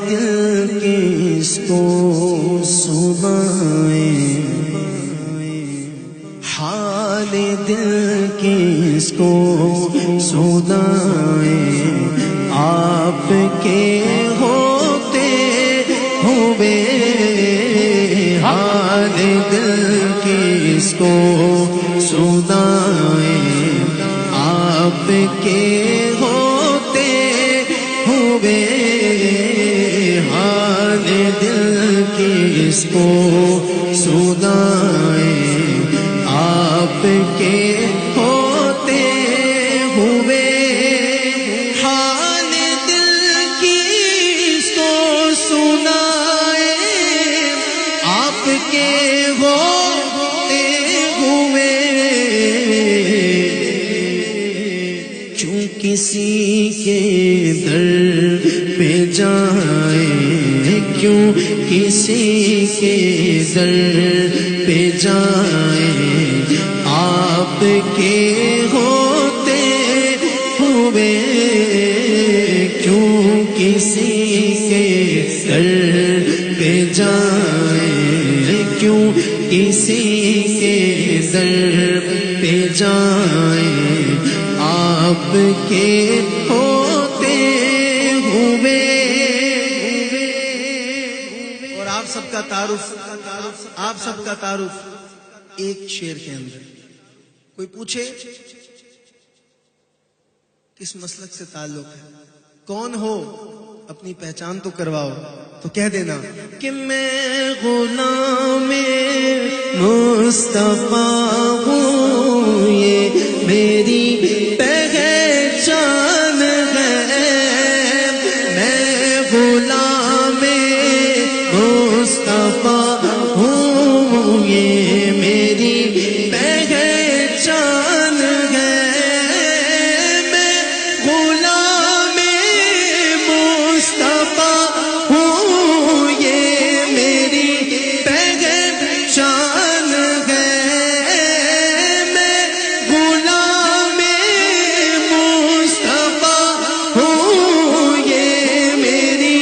دل کس کو سنائیں، حال دل کس کو سنائیں، آپ کے ہوتے ہوئے حال دل کس کو سنائیں، آپ کے ہوتے ہوئے حال دل کس کو سنائیں، آپ کے ہوتے ہوئے حال دل کس کو سنائیں، آپ کے ہوتے ہوئے کیوں کسی کے در پہ جائیں، کیوں کسی کے در پہ جائیں، آپ کے ہوتے ہوئے کیوں کسی کے در پہ جائیں، کیوں کسی کے در پہ جائیں، آپ کے ہوتے ہوئے۔ اور آپ سب کا تعارف، آپ سب کا تعارف ایک شعر کے اندر۔ کوئی پوچھے کس مسلک سے تعلق ہے، کون ہو، اپنی پہچان تو کرواؤ، تو کہہ دینا کہ میں غلام مصطفیٰ ہوں، یہ میری پہچان ہے، میں غلام مصطفیٰ ہوں، یہ میری پہچان ہے، میں غلام مصطفیٰ ہوں، یہ میری پہچان ہے، میں غلام مصطفیٰ ہوں، یہ میری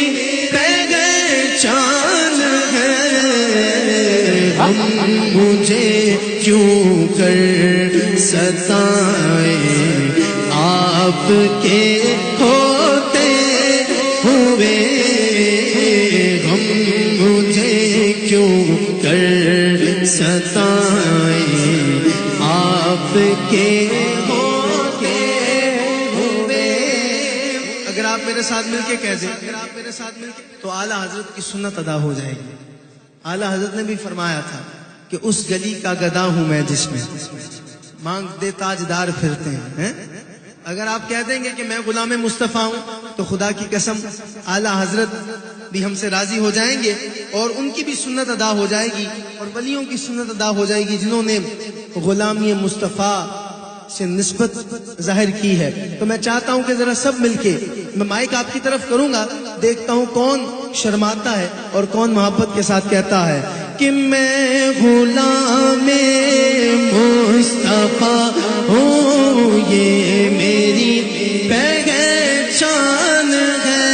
پہچان ہے۔ ہم مجھے کیوں کر ستائیں، آپ کے ہوتے ہوئے، ہم مجھے کیوں کر ستائیں، آپ کے ہوتے ہوئے۔ اگر آپ میرے ساتھ مل کے کہہ دیں، تو اعلیٰ حضرت کی سنت ادا ہو جائے گی۔ اعلیٰ حضرت نے بھی فرمایا تھا کہ اس گلی کا گدا ہوں میں جس میں مانگ دے تاجدار پھرتے ہیں۔ اگر آپ کہہ دیں گے کہ میں غلام مصطفیٰ ہوں، تو خدا کی قسم اعلیٰ حضرت بھی ہم سے راضی ہو جائیں گے، اور ان کی بھی سنت ادا ہو جائے گی، اور ولیوں کی سنت ادا ہو جائے گی جنہوں نے غلامی مصطفیٰ سے نسبت ظاہر کی ہے۔ تو میں چاہتا ہوں کہ ذرا سب مل کے، میں مائک آپ کی طرف کروں گا، دیکھتا ہوں کون شرماتا ہے اور کون محبت کے ساتھ کہتا ہے کہ میں غلام مصطفیٰ ہوں، یہ میری پہچان ہے،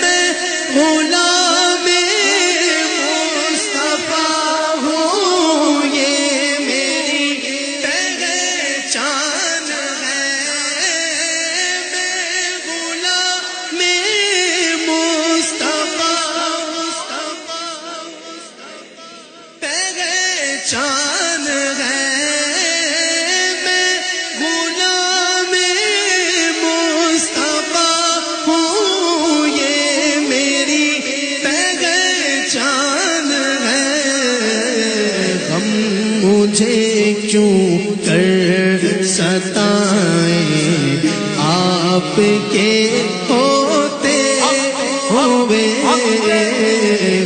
میں غلام مصطفیٰ ہوں، یہ میری پہچان ہے، میں غلام مصطفیٰ پہچان ہے، میں غلام مصطفیٰ ہوں، یہ میری پہچان ہے۔ غم مجھے کیوں کر ستائیں، آپ کے ہوتے ہوئے،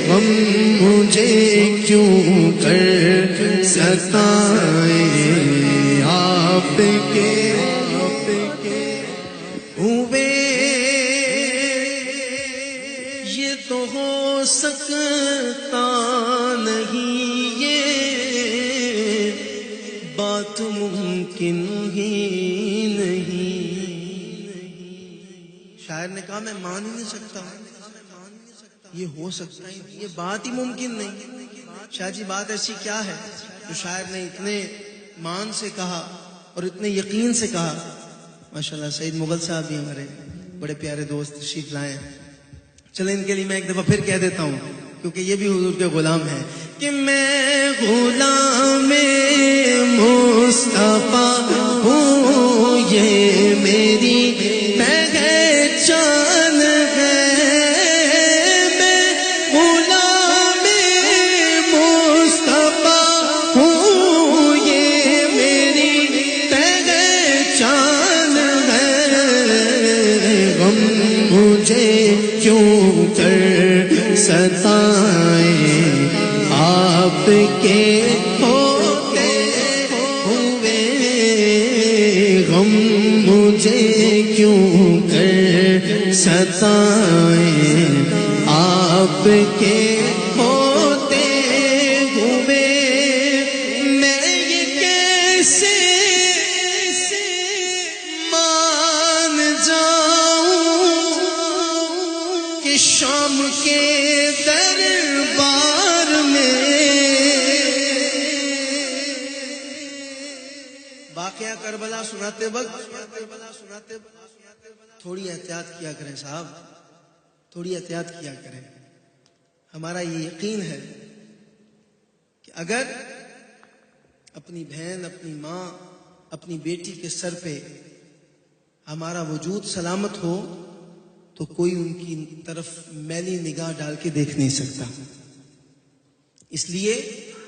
غم مجھے کیوں کر ستائیں، آپ کے ہوئے۔ یہ تو ہو سکتا نہیں، یہ بات ممکن ہی نہیں۔ شاعر نے کہا کہا میں مان ہی نہیں سکتا، یہ ہو سکتا ہے، یہ بات ہی ممکن نہیں۔ شاہ جی بات ایسی کیا ہے جو شاعر نے اتنے مان سے کہا اور اتنے یقین سے کہا۔ ماشاءاللہ سعید مغل صاحب بھی ہمارے بڑے پیارے دوست تشریف لائے ہیں، چلیں ان کے لیے میں ایک دفعہ پھر کہہ دیتا ہوں کیونکہ یہ بھی حضور کے غلام ہیں کہ میں غلام مصطفیٰ ہوں، یہ میری پہچان ہے، میں غلام مصطفیٰ ہوں، یہ میری پہچان ہے، غم مجھے کیوں کر ستائیں، آپ کے ہوتے ہوئے غم مجھے کیوں کر ستائیں، آپ کے ہوتے ہوئے میں یہ کیسے مان جاؤں کہ شام کے دربار میں واقعہ کربلا سناتے وقت تھوڑی احتیاط کیا کریں صاحب، تھوڑی احتیاط کیا کریں۔ ہمارا یہ یقین ہے کہ اگر اپنی بہن، اپنی ماں، اپنی بیٹی کے سر پہ ہمارا وجود سلامت ہو تو کوئی ان کی طرف میلی نگاہ ڈال کے دیکھ نہیں سکتا۔ اس لیے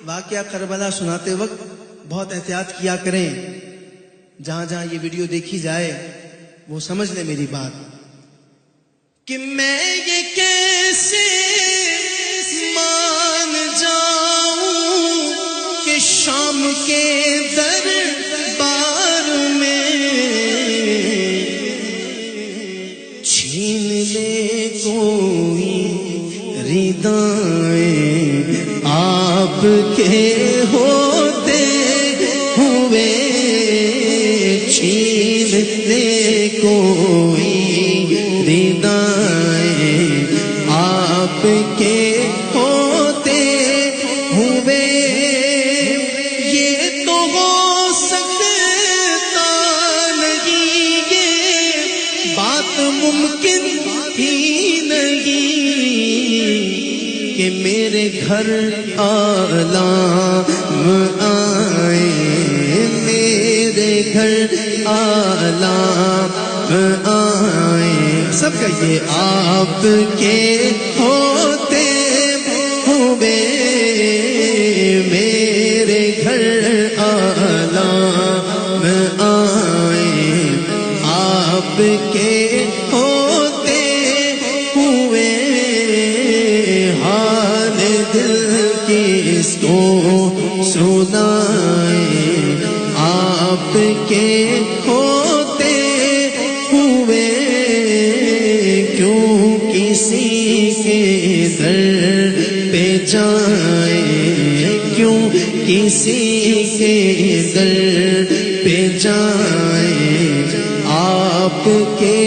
واقعہ کربلا سناتے وقت بہت احتیاط کیا کریں۔ جہاں جہاں یہ ویڈیو دیکھی جائے وہ سمجھ لیں میری بات کہ میں یہ کیسے مان جاؤں کہ شام کے دربار میں چھین لے کوئی ردائیں آپ کے ہوتے ہوئے، چھین لے کوئی ردائیں آپ کے ہوتے ہوئے، یہ تو ہو سکتا نہیں، یہ بات ممکن ہی نہیں کہ میرے گھر عالم آئے، میرے گھر عالم آئے، سب کہیے آپ کے ہوتے ہوئے میرے گھر عالم آئے، آپ کے ہوتے ہوئے حال دل کس کو سنائیں، آپ کے ہوتے ہوئے کیوں کسی کے در پہ جائیں، کیوں کسی کے در پہ جائیں، آپ کے